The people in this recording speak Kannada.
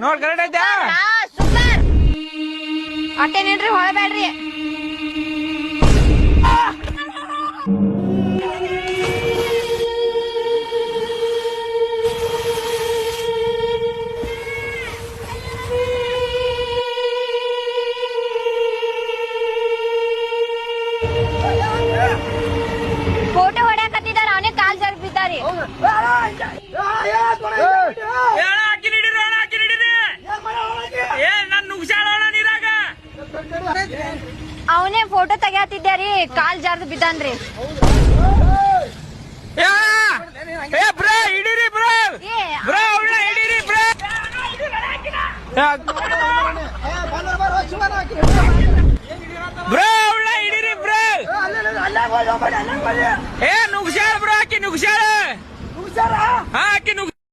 ನೋಡ್ ಕರೆಕ್ಟ್ ಐತೆ. ಸೂಪರ್. ಅಟ್ಟೇನೇನ್ರಿ ಹೊಳಬೇಡ್ರಿ. ಫೋಟೋ ಹೊಡ್ಯಾಕತ್ತಿದಾರ ಅವನೇ ಕಾಲ್ ಜಾರಿ ಬಿದ್ದಾರಿ. ಅವನೇ ಫೋಟೋ ತೆಗಿಯಾತಿದ್ದಾರಿ ಕಾಲ್ ಜಾರ್ದು ಬಿದ್ದಾನ್ರಿ. ಹಿಡೀರಿ ಬ್ರೋ, ಬ್ರೋ ಹಿಡೀರಿ ಬ್ರೋ. ಬ್ರೋ ಹಿಡೀರಿ ಬ್ರೋ. ನುಗ್ಸಾಳ ಬ್ರೋ, ಆಕಿ ನುಗ್ಸಾಳ. ಹಾಕಿ